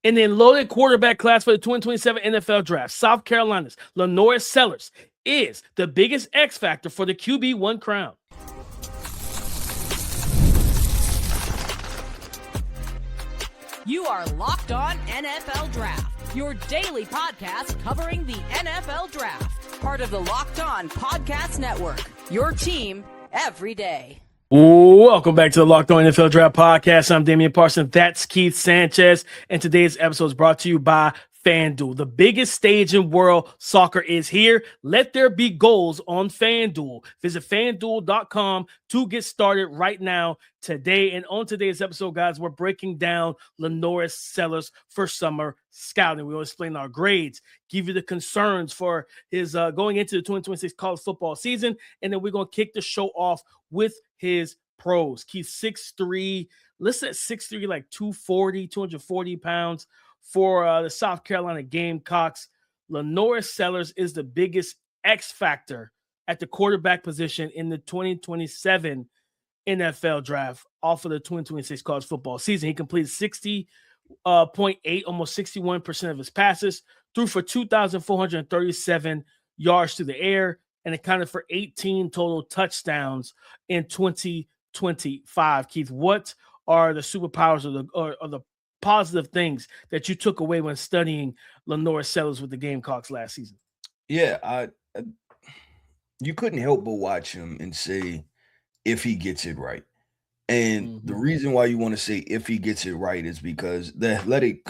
And then loaded quarterback class for the 2027 NFL Draft. South Carolina's LaNorris Sellers is the biggest X factor for the QB1 crown. You are Locked On NFL Draft, your daily podcast covering the NFL Draft. Part of the Locked On Podcast Network, your team every day. Welcome back to the Locked On NFL Draft Podcast. I'm Damian Parson. That's Keith Sanchez. And today's episode is brought to you by FanDuel. The biggest stage in world soccer is here. Let there be goals on FanDuel. Visit FanDuel.com to get started right now today. And on today's episode, guys, we're breaking down LaNorris Sellers for summer scouting. We'll explain our grades, give you the concerns for his going into the 2026 college football season. And then we're going to kick the show off with his pros. He's 6'3", listed at 6'3", like 240 pounds. For the South Carolina Gamecocks, LaNorris Sellers is the biggest X factor at the quarterback position in the 2027 NFL Draft off of the 2026 college football season. He completed 60.8, almost 61% of his passes, threw for 2,437 yards through the air, and accounted for 18 total touchdowns in 2025. Keith, what are the superpowers or the positive things that you took away when studying LaNorris Sellers with the Gamecocks last season? Yeah, you couldn't help but watch him and say if he gets it right. And the reason why you want to say if he gets it right is because the athletic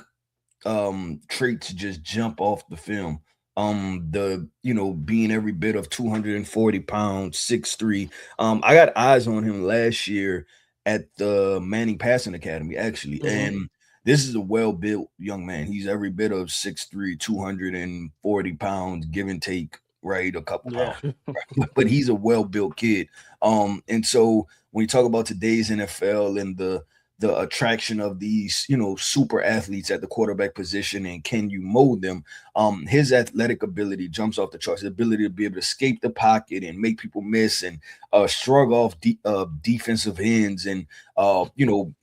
traits just jump off the film. Being every bit of 240 pounds, 6'3". I got eyes on him last year at the Manning Passing Academy, actually. And this is a well-built young man. He's every bit of 6'3", 240 pounds, give and take, right? A couple pounds. But he's a well-built kid. And so when you talk about today's NFL and the attraction of these, super athletes at the quarterback position and can you mold them, his athletic ability jumps off the charts. His ability to be able to escape the pocket and make people miss and shrug off defensive ends and,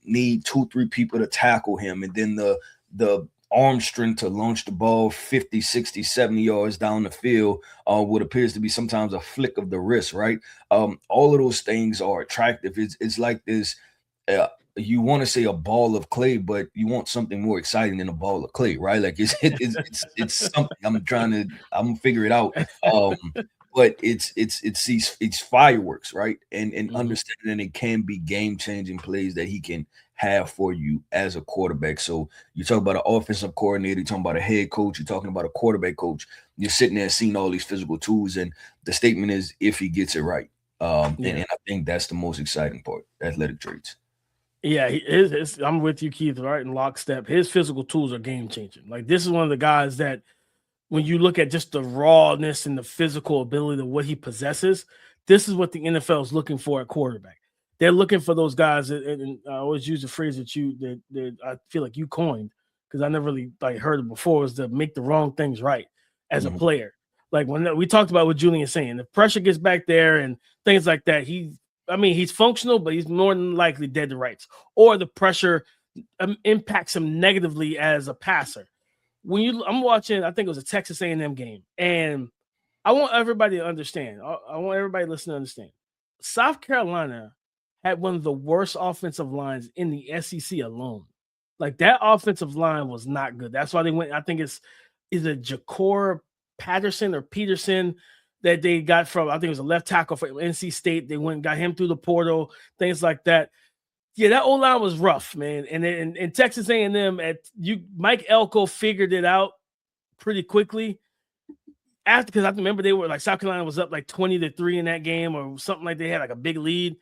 need 2-3 people to tackle him. And then the arm strength to launch the ball 50, 60, 70 yards down the field, what appears to be sometimes a flick of the wrist, right? All of those things are attractive. It's like this, you want to say a ball of clay, but you want something more exciting than a ball of clay, right? Like it's something I'm gonna figure it out. But it's fireworks, right? And understanding it can be game-changing plays that he can have for you as a quarterback. So you talk about an offensive coordinator, you're talking about a head coach, you're talking about a quarterback coach. You're sitting there seeing all these physical tools, and the statement is if he gets it right. And I think that's the most exciting part, athletic traits. Yeah, I'm with you, Keith, right in lockstep. His physical tools are game-changing. Like, this is one of the guys that when you look at just the rawness and the physical ability of what he possesses, this is what the NFL is looking for at quarterback. They're looking for those guys, and I always use the phrase that I feel like you coined, because I never really heard it before, is to make the wrong things right as a player. Like when we talked about what Julian saying, the pressure gets back there and things like that, he's functional, but he's more than likely dead to rights, or the pressure impacts him negatively as a passer. I'm watching, I think it was a Texas A&M game, and I want everybody to understand. I want everybody listening to understand. South Carolina had one of the worst offensive lines in the SEC alone. Like, that offensive line was not good. That's why they went. I think is it Jacor Patterson or Peterson that they got from, I think it was a left tackle for NC State. They went and got him through the portal, things like that. Yeah, that O-line was rough, man. And then in Texas A&M, Mike Elko figured it out pretty quickly. Because I remember they were South Carolina was up 20-3 in that game or something, like they had a big lead.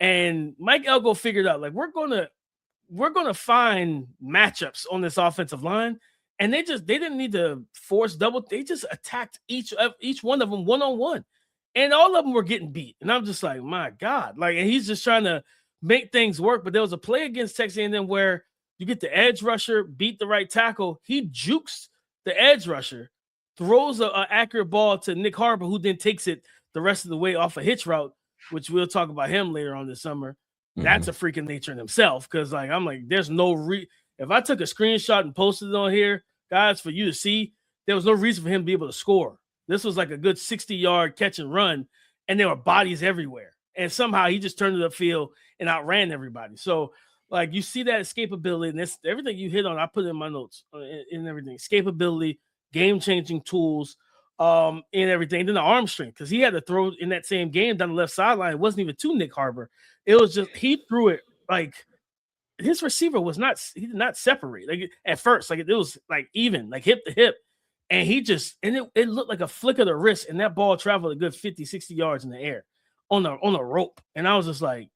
And Mike Elko figured out, we're gonna find matchups on this offensive line. And they didn't need to force double. They just attacked each one of them one-on-one. And all of them were getting beat. And I'm just like, my God. And he's just trying to make things work. But there was a play against Texas A&M where you get the edge rusher, beat the right tackle. He jukes the edge rusher, throws an accurate ball to Nick Harbor, who then takes it the rest of the way off a hitch route, which we'll talk about him later on this summer. That's a freaking nature in himself, because I'm there's no If I took a screenshot and posted it on here, guys, for you to see, there was no reason for him to be able to score. This was like a good 60-yard catch and run, and there were bodies everywhere. And somehow he just turned it upfield and outran everybody. So, like, you see that escapability, and that's everything you hit on. I put it in my notes and everything. Escapability, game-changing tools, and everything. And then the arm strength, because he had to throw in that same game down the left sideline. It wasn't even to Nick Harbor. It was just he threw it like his receiver was not. He did not separate like at first. Like it was like even, like hip to hip. And he just, and it looked like a flick of the wrist, and that ball traveled a good 50, 60 yards in the air on a rope. And I was just like,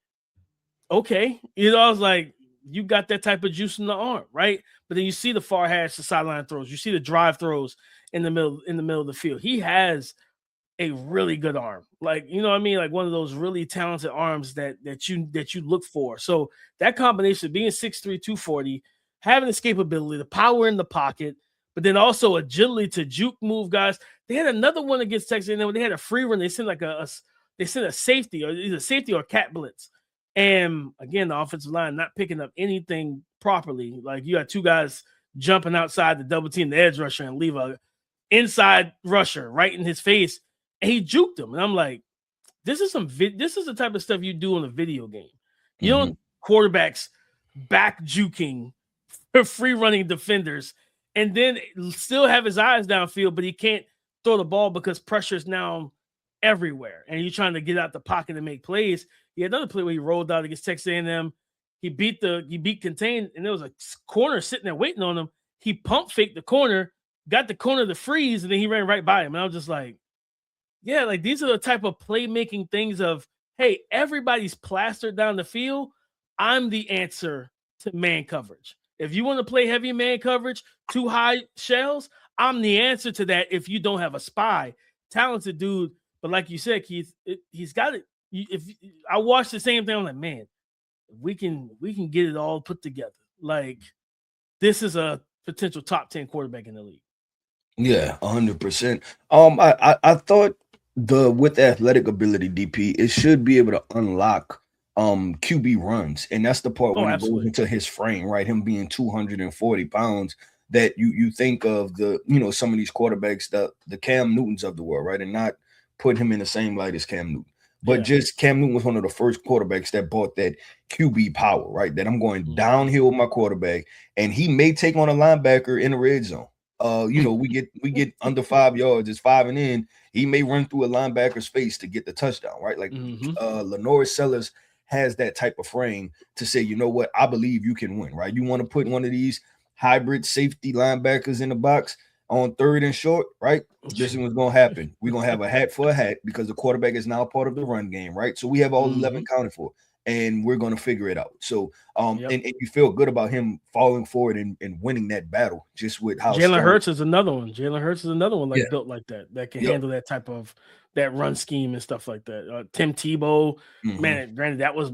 okay. I was like, you got that type of juice in the arm, right? But then you see the far hash, the sideline throws, you see the drive throws in the middle of the field. He has a really good arm. Like, you know what I mean? Like one of those really talented arms that you look for. So that combination of being 6'3", 240, having escapability, the power in the pocket, but then also agility to juke move guys. They had another one against Texas, and then they had a free run. They sent like a safety, or either safety or cat blitz. And again, the offensive line not picking up anything properly. Like you got two guys jumping outside the double team, the edge rusher, and leave a inside rusher right in his face, and he juked him. And I'm like, this is the type of stuff you do in a video game. You don't quarterbacks back juking for free running defenders, and then still have his eyes downfield, but he can't throw the ball because pressure is now everywhere, and you're trying to get out the pocket and make plays. He had another play where he rolled out against Texas A&M. He beat contain, and there was a corner sitting there waiting on him. He pump faked the corner, got the corner to freeze, and then he ran right by him. And I was just like, yeah, like these are the type of playmaking things of, hey, everybody's plastered down the field. I'm the answer to man coverage. If you want to play heavy man coverage, too high shells, I'm the answer to that if you don't have a spy. Talented dude, but like you said, Keith, he's got it. If I watched the same thing, I'm like, man, we can get it all put together. Like, this is a potential top 10 quarterback in the league. Yeah, 100%. I thought with the athletic ability, DP, it should be able to unlock QB runs, and that's the part when it goes into his frame, right? Him being 240 pounds, that you think of some of these quarterbacks, the Cam Newtons of the world, right? And not put him in the same light as Cam Newton. But just Cam Newton was one of the first quarterbacks that bought that QB power, right? That I'm going downhill with my quarterback, and he may take on a linebacker in the red zone. We get under 5 yards, it's 5 and in. He may run through a linebacker's face to get the touchdown, right? Like LaNorris Sellers has that type of frame to say, you know what, I believe you can win, right? You want to put one of these hybrid safety linebackers in the box on third and short, right? This is what's going to happen. We're going to have a hat for a hat because the quarterback is now part of the run game, right? So we have all 11 counted for, and we're going to figure it out. So, and you feel good about him falling forward and winning that battle just with how Jalen Hurts is another one. Jalen Hurts is another one built like that can handle that type of that run scheme and stuff like that. Tim Tebow, man, granted, that was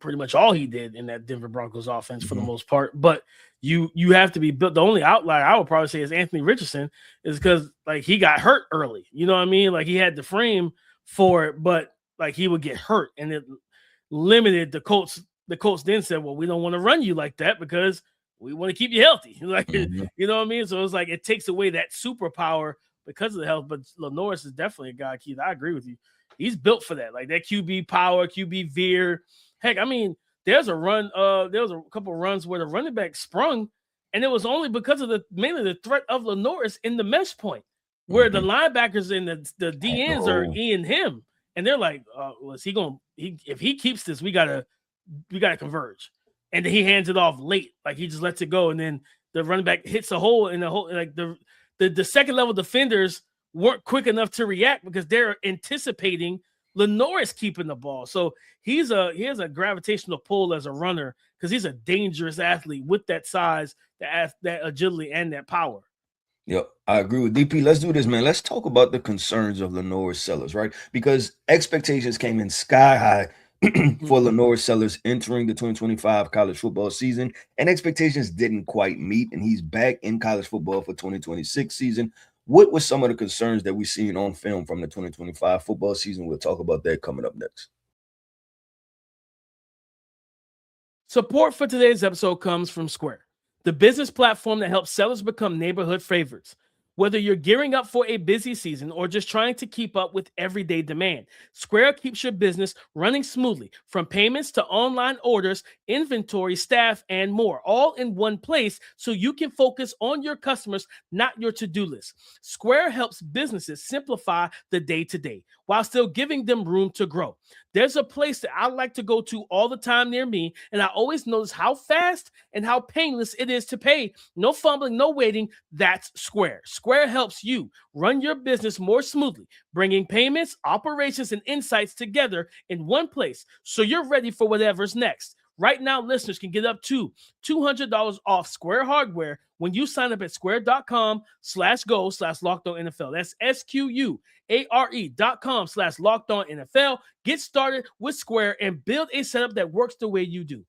pretty much all he did in that Denver Broncos offense for the most part, but you have to be built. The only outlier I would probably say is Anthony Richardson, is because like he got hurt early. You know what I mean? Like he had the frame for it, but like he would get hurt, and it limited the Colts. The Colts then said, well, we don't want to run you like that because we want to keep you healthy. Like, you know what I mean? So it's like, it takes away that superpower because of the health. But LaNorris is definitely a guy, Keith. I agree with you. He's built for that. Like that QB power, QB veer. Heck, I mean, there's a run. There was a couple of runs where the running back sprung, and it was only because of mainly the threat of LaNorris in the mesh point, where the linebackers and the DNs are in him, and they're like, "Was he going? If he keeps this, we gotta converge." And then he hands it off late, like he just lets it go, and then the running back hits a hole in the hole. Like the second level defenders weren't quick enough to react because they're anticipating LaNorris keeping the ball. So he has a gravitational pull as a runner because he's a dangerous athlete with that size, that agility, and that power. Yep, I agree with DP. Let's do this, man. Let's talk about the concerns of LaNorris Sellers, right? Because expectations came in sky high for LaNorris Sellers entering the 2025 college football season, and expectations didn't quite meet, and he's back in college football for 2026 season. What were some of the concerns that we've seen on film from the 2025 football season? We'll talk about that coming up next. Support for today's episode comes from Square. the business platform that helps sellers become neighborhood favorites. Whether you're gearing up for a busy season or just trying to keep up with everyday demand, Square keeps your business running smoothly, from payments to online orders, inventory, staff, and more, all in one place so you can focus on your customers, not your to-do list. Square helps businesses simplify the day-to-day while still giving them room to grow. There's a place that I like to go to all the time near me, and I always notice how fast and how painless it is to pay. No fumbling, no waiting. That's Square. Square helps you run your business more smoothly, bringing payments, operations, and insights together in one place so you're ready for whatever's next. Right now, listeners can get up to $200 off Square hardware when you sign up at square.com/go/LockedOnNFL. That's SQUARE.com/LockedOnNFL. Get started with Square and build a setup that works the way you do.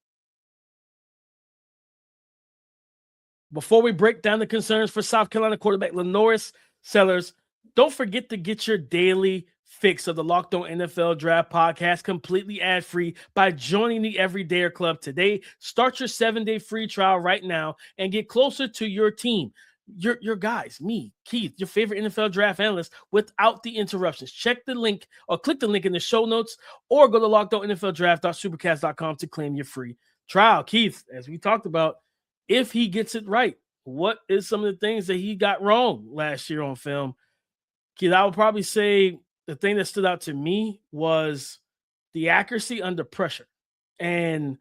Before we break down the concerns for South Carolina quarterback LaNorris Sellers, don't forget to get your daily fix of the Locked On NFL Draft podcast completely ad-free by joining the Everydayer Club today. Start your 7-day free trial right now and get closer to your team, your guys, me, Keith, your favorite NFL draft analyst, without the interruptions. Check the link or click the link in the show notes or go to lockedonnfldraft.supercast.com to claim your free trial. Keith, as we talked about, if he gets it right, what is some of the things that he got wrong last year on film? Keith, I would probably say the thing that stood out to me was the accuracy under pressure. And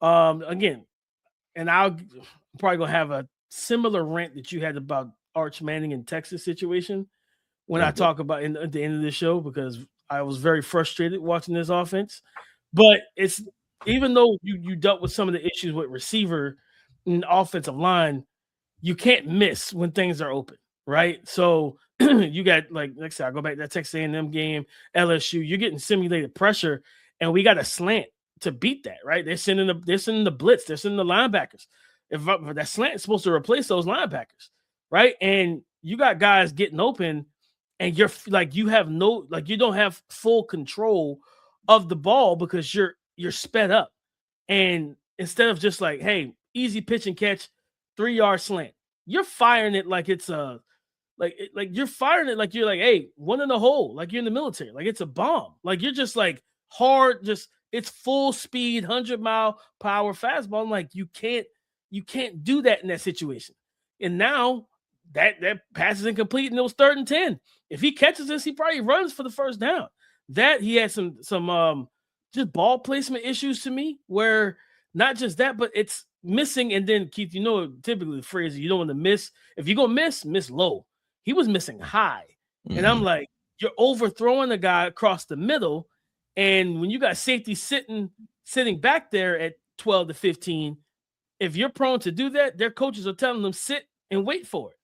again, and I'm probably going to have a similar rant that you had about Arch Manning in Texas situation when I talk about at the end of the show, because I was very frustrated watching this offense. But it's, even though you dealt with some of the issues with receiver and offensive line, you can't miss when things are open, right? So you got, like I said, I go back to that Texas A&M game, LSU, you're getting simulated pressure, and we got a slant to beat that, right? They're sending the blitz, they're sending the linebackers. If that slant is supposed to replace those linebackers, right? And you got guys getting open, and you're like, you don't have full control of the ball because you're sped up. And instead of just like, hey, easy pitch and catch, 3-yard slant, you're firing it like it's a you're firing it like you're like, hey, one in the hole, like you're in the military, like it's a bomb, like you're just like hard, just it's full speed, 100-mile-per-hour fastball. I'm like, you can't do that in that situation. And now that pass is incomplete, and it was 3rd and 10. If he catches this, he probably runs for the first down. That he had some just ball placement issues to me, where not just that, but it's missing. And then, Keith, typically the phrase, you don't want to miss. If you're going to miss low. He was missing high. Mm-hmm. And I'm like, you're overthrowing the guy across the middle. And when you got safety sitting back there at 12 to 15, if you're prone to do that, their coaches are telling them sit and wait for it.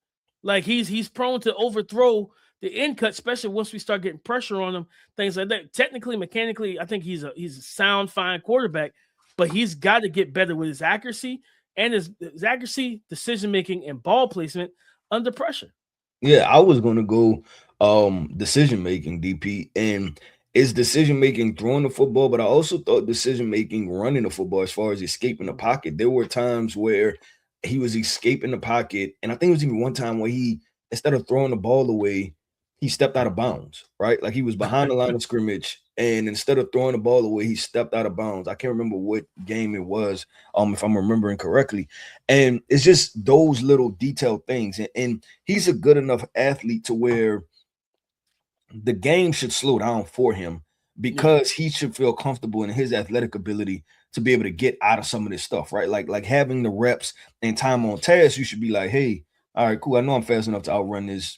Like he's prone to overthrow the end cut, especially once we start getting pressure on him, things like that. Technically, mechanically, I think he's a sound, fine quarterback, but he's got to get better with his accuracy and his accuracy, decision-making, and ball placement under pressure. Yeah, I was going to go decision-making, DP, and it's decision-making throwing the football, but I also thought decision-making running the football as far as escaping the pocket. There were times where he was escaping the pocket, and I think it was even one time where he, instead of throwing the ball away, he stepped out of bounds, right? Like he was behind the line of scrimmage, and instead of throwing the ball away, he stepped out of bounds. I can't remember what game it was, if I'm remembering correctly. And it's just those little detailed things. And he's a good enough athlete to where the game should slow down for him, because he should feel comfortable in his athletic ability to be able to get out of some of this stuff, right? Like having the reps and time on task, you should be like, hey, all right, cool. I know I'm fast enough to outrun this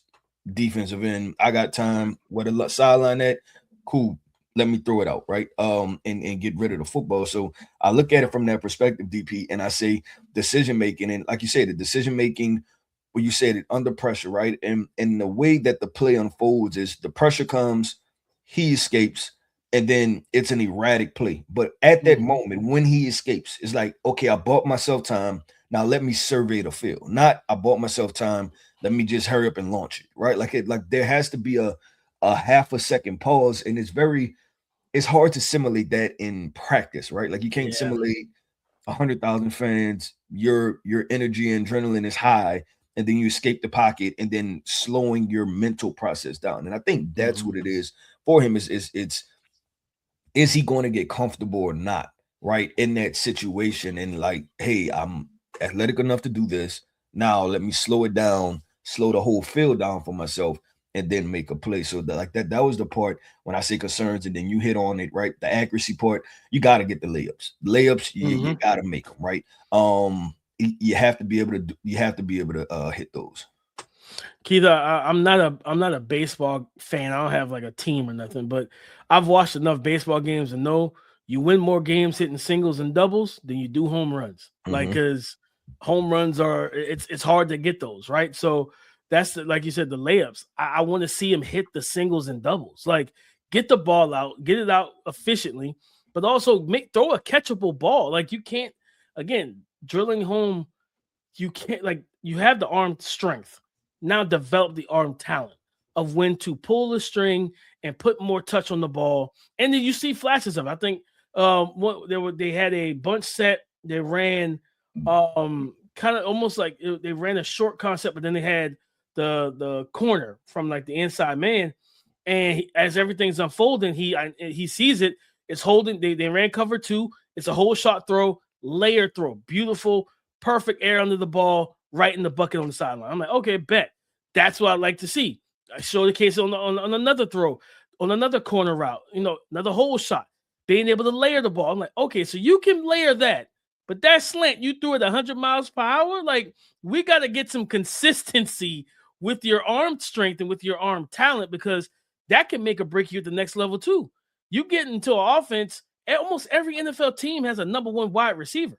defensive end. I got time. Where the sideline at? Cool. Let me throw it out, right? And get rid of the football. So I look at it from that perspective, DP, and I say decision making, and like you said, the decision making, where you said it, under pressure, right? And the way that the play unfolds is the pressure comes, he escapes, and then it's an erratic play. But at that moment, when he escapes, it's like, okay, I bought myself time. Now let me survey the field. Not I bought myself time. Let me just hurry up and launch it, right? Like there has to be a half a second pause, and it's hard to simulate that in practice, right? Like you can't simulate 100,000 fans, your energy and adrenaline is high, and then you escape the pocket, and then slowing your mental process down. And I think that's what it is for him. Is he going to get comfortable or not, right, in that situation? And like, hey, I'm athletic enough to do this. Now let me slow it down, slow the whole field down for myself, and then make a play. So that was the part when I say concerns, and then you hit on it, right? The accuracy part, you got to get the layups. You got to make them, right? You have to be able to hit those. Keith, I'm not a baseball fan. I don't have like a team or nothing, but I've watched enough baseball games to know you win more games hitting singles and doubles than you do home runs. Like, because home runs it's hard to get those, right? So that's like you said, the layups. I want to see him hit the singles and doubles. Like, get the ball out, get it out efficiently, but also throw a catchable ball. Like, you can't, again, drilling home, you can't, like, you have the arm strength. Now develop the arm talent of when to pull the string and put more touch on the ball. And then you see flashes of it. I think they had a bunch set. They ran kind of almost like they ran a short concept, but then they had the corner from like the inside man. And as everything's unfolding, he sees it. It's holding. They ran cover 2. It's a whole shot throw, layer throw, beautiful, perfect air under the ball, right in the bucket on the sideline. I'm like, okay, bet. That's what I like to see. I show the case on another throw, on another corner route, another whole shot, being able to layer the ball. I'm like, okay, so you can layer that, but that slant, you threw it 100 miles per hour. Like, we got to get some consistency with your arm strength and with your arm talent, because that can make or break you at the next level too. You get into an offense, almost every NFL team has a number 1 wide receiver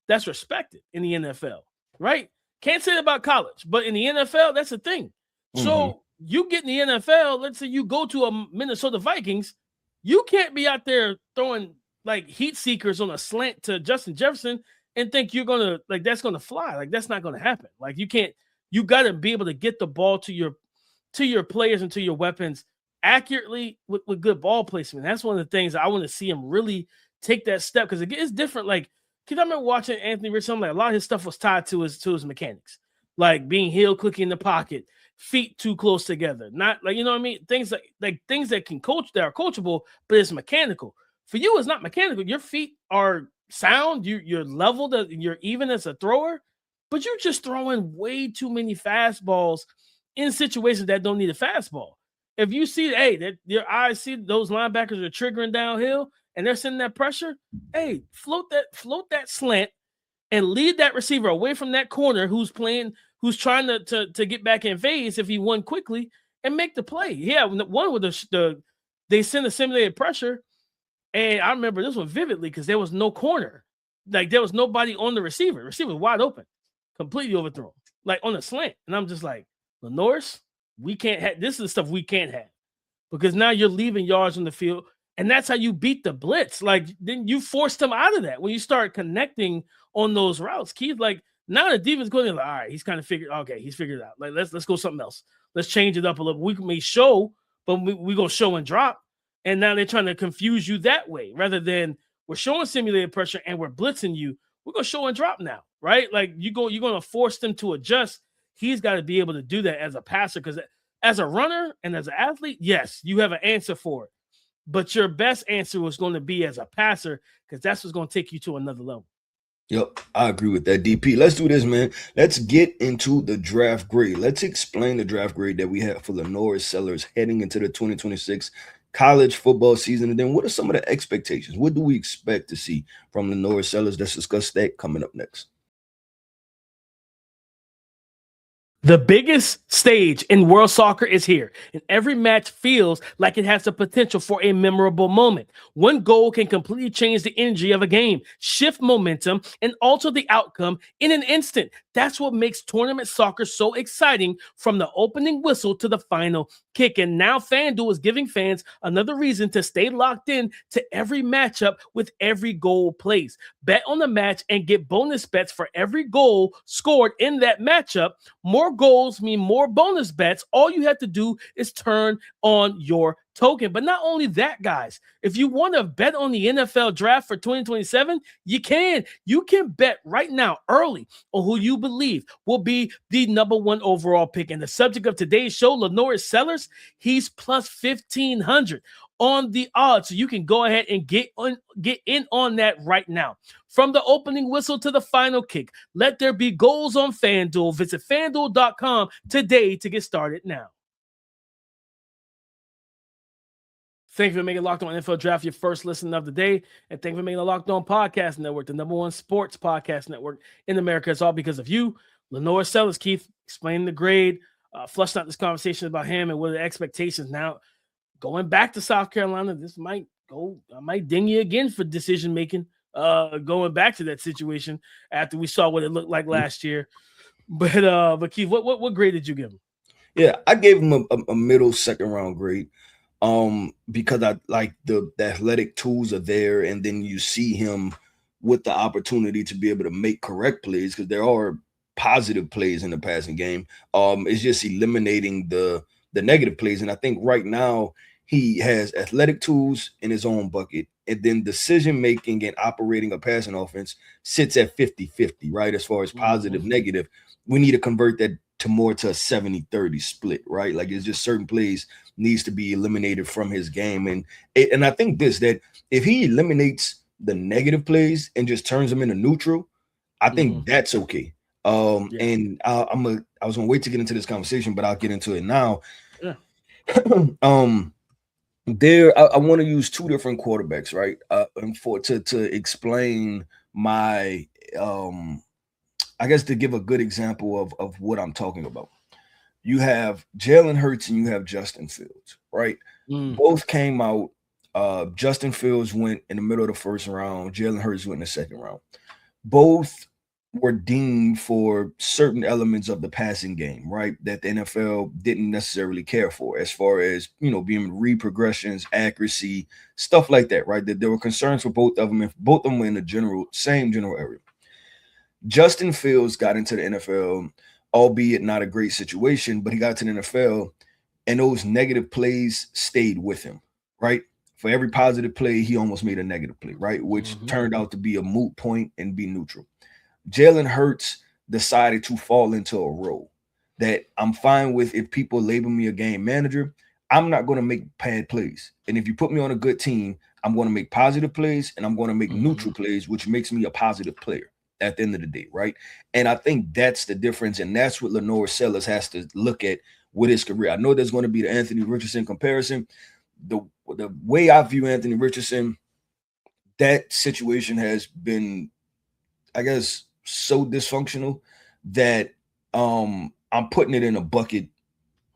that's respected in the NFL, right? Can't say that about college, but in the NFL, that's a thing. So you get in the NFL, let's say you go to a Minnesota Vikings, you can't be out there throwing like heat seekers on a slant to Justin Jefferson and think you're going to, like, that's going to fly. Like, that's not going to happen. Like, you got to be able to get the ball to your players and to your weapons accurately with good ball placement. That's one of the things I want to see him really take that step, because it's different. Like, because I remember watching Anthony Richardson, like, a lot of his stuff was tied to his mechanics, like being heel clicking in the pocket, feet too close together, not like, you know what I mean? Things like things that can coach, that are coachable, but it's mechanical. For you, it's not mechanical. Your feet are sound, you're leveled, you're even as a thrower, but you're just throwing way too many fastballs in situations that don't need a fastball. If you see, that your eyes see those linebackers are triggering downhill and they're sending that pressure, hey, float that slant and lead that receiver away from that corner who's trying to get back in phase if he won quickly, and make the play. Yeah, one with they send a simulated pressure, and I remember this one vividly because there was no corner. Like, there was nobody on the receiver. The receiver was wide open, completely overthrown, like on a slant. And I'm just like, LaNorris, we can't have this. Is the stuff we can't have, because now you're leaving yards on the field. And that's how you beat the blitz. Like, then you forced them out of that when you start connecting on those routes. Keith, like, now the defense going, like, all right, he's kind of figured it out. Like, let's go something else. Let's change it up a little. We may show, but we go show and drop. And now they're trying to confuse you that way, rather than we're showing simulated pressure and we're blitzing you. We're going to show and drop now, right? Like, you're going to force them to adjust. He's got to be able to do that as a passer, because as a runner and as an athlete, yes, you have an answer for it. But your best answer was going to be as a passer, because that's what's going to take you to another level. Yep, I agree with that, DP. Let's do this, man. Let's get into the draft grade. Let's explain the draft grade that we have for LaNorris Sellers heading into the 2026 college football season. And then what are some of the expectations? What do we expect to see from LaNorris Sellers? Let's discuss that coming up next. The biggest stage in world soccer is here, and every match feels like it has the potential for a memorable moment. One goal can completely change the energy of a game, shift momentum, and alter the outcome in an instant. That's what makes tournament soccer so exciting, from the opening whistle to the final kick. And now FanDuel is giving fans another reason to stay locked in to every matchup with every goal placed. Bet on the match and get bonus bets for every goal scored in that matchup. More goals mean more bonus bets. All you have to do is turn on your token. But not only that, guys, if you want to bet on the NFL draft for 2027, you can. You can bet right now early on who you believe will be the number 1 overall pick. And the subject of today's show, LaNorris Sellers, he's plus 1,500 on the odds. So you can go ahead and get in on that right now. From the opening whistle to the final kick, let there be goals on FanDuel. Visit FanDuel.com today to get started now. Thank you for making Locked On NFL Draft your first listen of the day. And thank you for making the Locked On Podcast Network the number 1 sports podcast network in America. It's all because of you. LaNorris Sellers, Keith, explaining the grade, flushed out this conversation about him and what are the expectations. Now, going back to South Carolina, I might ding you again for decision-making, going back to that situation after we saw what it looked like last year. But Keith, what grade did you give him? Yeah, I gave him a middle second round grade. Because I like the athletic tools are there, and then you see him with the opportunity to be able to make correct plays, because there are positive plays in the passing game. It's just eliminating the negative plays. And I think right now he has athletic tools in his own bucket, and then decision making and operating a passing offense sits at 50-50, right? As far as positive, negative, we need to convert that to more to a 70-30 split, right? Like, it's just certain plays needs to be eliminated from his game. And I think that if he eliminates the negative plays and just turns them into neutral, I think that's okay. And I was gonna wait to get into this conversation, but I'll get into it now. Yeah. I want to use 2 different quarterbacks, right? To explain my I guess to give a good example of what I'm talking about. You have Jalen Hurts and you have Justin Fields, right? Both came out. Justin Fields went in the middle of the first round. Jalen Hurts went in the second round. Both were deemed for certain elements of the passing game, right? That the NFL didn't necessarily care for, as far as, being read progressions, accuracy, stuff like that, right? That there were concerns for both of them, if both of them were in the same general area. Justin Fields got into the NFL, albeit not a great situation, but he got to the NFL, and those negative plays stayed with him, right? For every positive play, he almost made a negative play, right? Which turned out to be a moot point and be neutral. Jalen Hurts decided to fall into a role that I'm fine with. If people label me a game manager, I'm not going to make bad plays. And if you put me on a good team, I'm going to make positive plays and I'm going to make neutral plays, which makes me a positive player at the end of the day, right? And I think that's the difference, and that's what LaNorris Sellers has to look at with his career. I know there's going to be the Anthony Richardson comparison. The way I view Anthony Richardson, that situation has been, I guess, so dysfunctional that I'm putting it in a bucket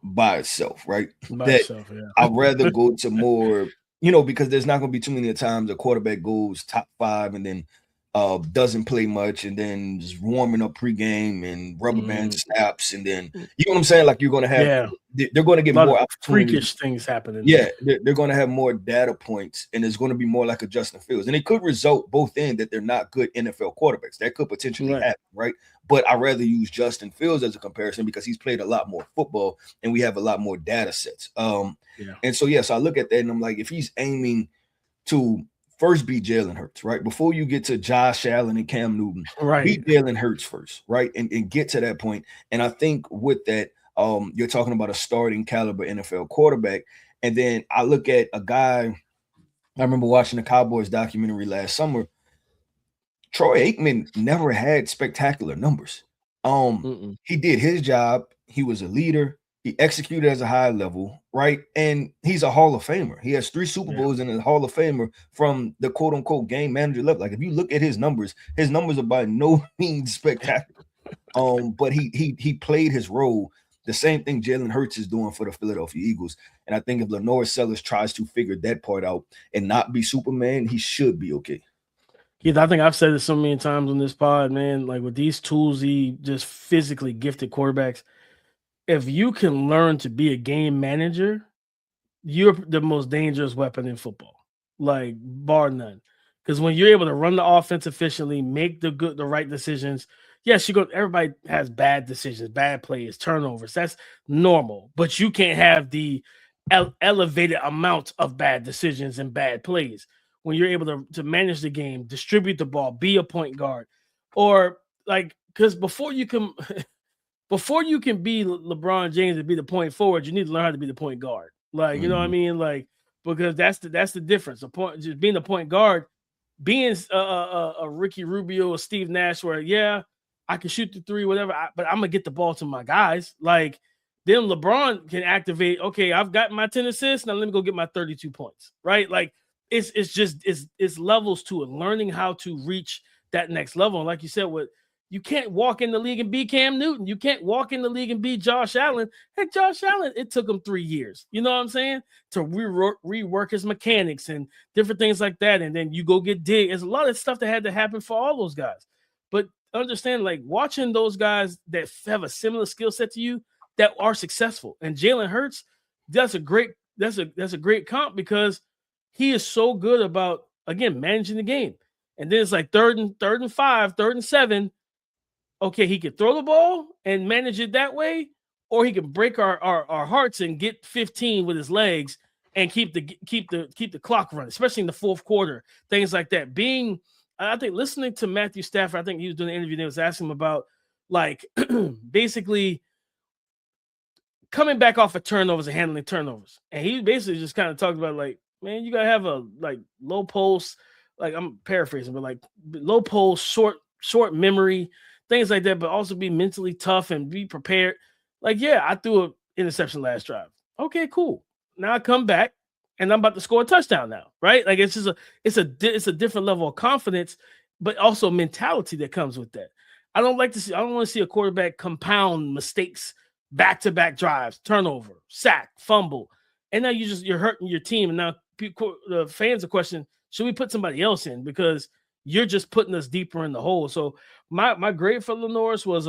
by itself, right? I'd rather go to more, because there's not going to be too many times a quarterback goes top 5 and then doesn't play much, and then just warming up pregame and rubber band snaps, and then you know what I'm saying? Like, you're going to have, they're going to get more freakish things happening. Yeah, they're going to have more data points, and it's going to be more like a Justin Fields, and it could result both in that they're not good NFL quarterbacks. That could potentially happen, right? But I'd rather use Justin Fields as a comparison because he's played a lot more football, and we have a lot more data sets. And so I look at that, and I'm like, if he's aiming to first beat Jalen Hurts, right? Before you get to Josh Allen and Cam Newton, beat Jalen Hurts first, right? And get to that point. And I think with that, you're talking about a starting caliber NFL quarterback. And then I look at a guy, I remember watching the Cowboys documentary last summer. Troy Aikman never had spectacular numbers. He did his job. He was a leader. He executed as a high level, right? And he's a Hall of Famer. He has 3 Super Bowls in the Hall of Famer from the quote-unquote game manager level. Like, if you look at his numbers are by no means spectacular. But he played his role. The same thing Jalen Hurts is doing for the Philadelphia Eagles. And I think if LaNorris Sellers tries to figure that part out and not be Superman, he should be okay. Keith, I think I've said this so many times on this pod, man. Like, with these tools, he just physically gifted quarterbacks. If you can learn to be a game manager, you're the most dangerous weapon in football, like, bar none. Because when you're able to run the offense efficiently, make the right decisions, yes, everybody has bad decisions, bad plays, turnovers. That's normal. But you can't have the elevated amount of bad decisions and bad plays. When you're able to manage the game, distribute the ball, be a point guard, or like, because before you can be LeBron James and be the point forward, you need to learn how to be the point guard. Like, you know what I mean? Like, because that's the difference. Just being a point guard, being a Ricky Rubio or Steve Nash, where I can shoot the three, whatever, but I'm gonna get the ball to my guys. Like, then LeBron can activate. Okay, I've got my 10 assists. Now let me go get my 32 points. Right? Like, it's levels to it. Learning how to reach that next level. And like you said, you can't walk in the league and be Cam Newton. You can't walk in the league and be Josh Allen. Heck, Josh Allen, it took him 3 years. You know what I'm saying? To rework his mechanics and different things like that. And then you go get dig. There's a lot of stuff that had to happen for all those guys. But understand, like, watching those guys that have a similar skill set to you that are successful. And Jalen Hurts, that's a great comp, because he is so good about, again, managing the game. And then it's like third and 5, 3rd and 7. Okay, he could throw the ball and manage it that way, or he can break our hearts and get 15 with his legs and keep the clock running, especially in the fourth quarter. Things like that. I think listening to Matthew Stafford, I think he was doing an interview. They was asking him about, like, basically coming back off of turnovers and handling turnovers, and he basically just kind of talked about, like, man, you gotta have a, like, low post, like, I'm paraphrasing, but like low post, short memory, things like that, but also be mentally tough and be prepared. Like, I threw an interception last drive. Okay, cool. Now I come back and I'm about to score a touchdown now, right? Like, it's a different level of confidence, but also mentality that comes with that. I don't want to see a quarterback compound mistakes, back-to-back drives, turnover, sack, fumble, and now you're hurting your team. And now the fans are questioning, should we put somebody else in, because you're just putting us deeper in the hole. So my grade for LaNorris was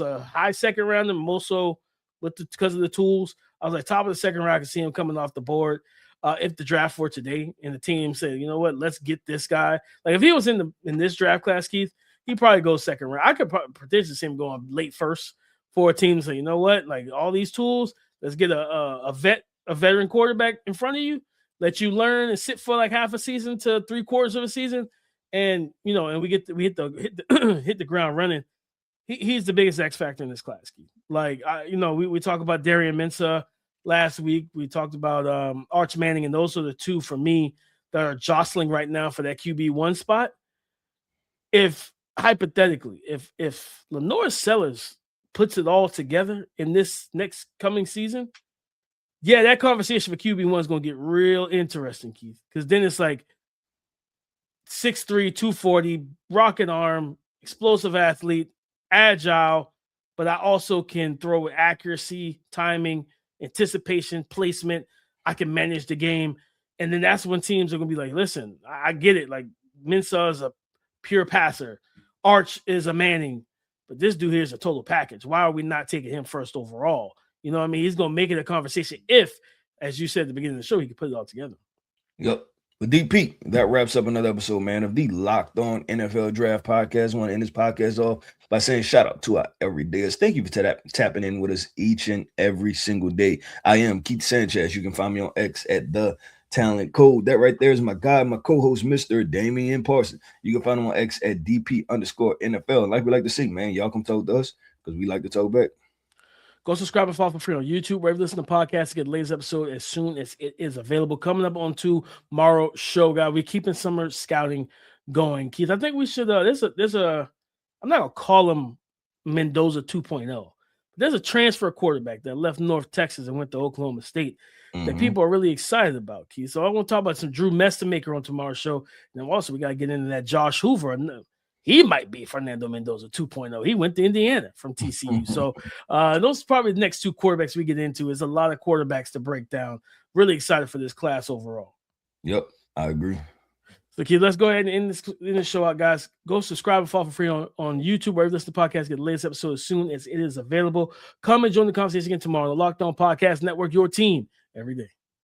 a high second round, and more so because of the tools. I was like, top of the second round. I could see him coming off the board if the draft for today and the team said, you know what, let's get this guy. Like, if he was in this draft class, Keith, he probably goes second round. I could potentially see him going late first for a team to say, you know what, like, all these tools, let's get a veteran quarterback in front of you, let you learn and sit for like half a season to 3/4 of a season, and and we hit the ground running. He's the biggest X factor in this class, Keith. Like, we talk about Daria and Mensah last week. We talked about Arch Manning, and those are the two for me that are jostling right now for that QB1 spot. If hypothetically, if LaNorris Sellers puts it all together in this next coming season, that conversation for QB1 is going to get real interesting, Keith, because then it's like 6'3", 240, rocket arm, explosive athlete, agile, but I also can throw with accuracy, timing, anticipation, placement. I can manage the game. And then that's when teams are going to be like, listen, I get it. Like, Mensah is a pure passer. Arch is a Manning. But this dude here is a total package. Why are we not taking him first overall? You know what I mean? He's going to make it a conversation if, as you said at the beginning of the show, he can put it all together. Yep. But DP, that wraps up another episode, man, of the Locked On NFL Draft Podcast. I want to end this podcast off by saying shout out to our everydayers. Thank you for tapping in with us each and every single day. I am Keith Sanchez. You can find me on X at The Talent Code. That right there is my guy, my co-host, Mr. Damian Parson. You can find him on X at DP_NFL. And like we like to see, man, y'all come talk to us because we like to talk back. Go subscribe and follow for free on YouTube, wherever you listen to podcasts to get the latest episode as soon as it is available. Coming up on tomorrow's show, guys, we're keeping summer scouting going. Keith, I think we should, I'm not going to call him Mendoza 2.0. There's a transfer quarterback that left North Texas and went to Oklahoma State that people are really excited about, Keith. So I want to talk about some Drew Mestamaker on tomorrow's show. And then also we got to get into that Josh Hoover. He might be Fernando Mendoza 2.0. He went to Indiana from TCU. So those are probably the next two quarterbacks we get into. There's a lot of quarterbacks to break down. Really excited for this class overall. Yep, I agree. So, Keith, let's go ahead and end this show out, guys. Go subscribe and follow for free on YouTube, wherever you listen to podcasts. Get the latest episode as soon as it is available. Come and join the conversation again tomorrow on the Locked On Podcast Network, your team every day.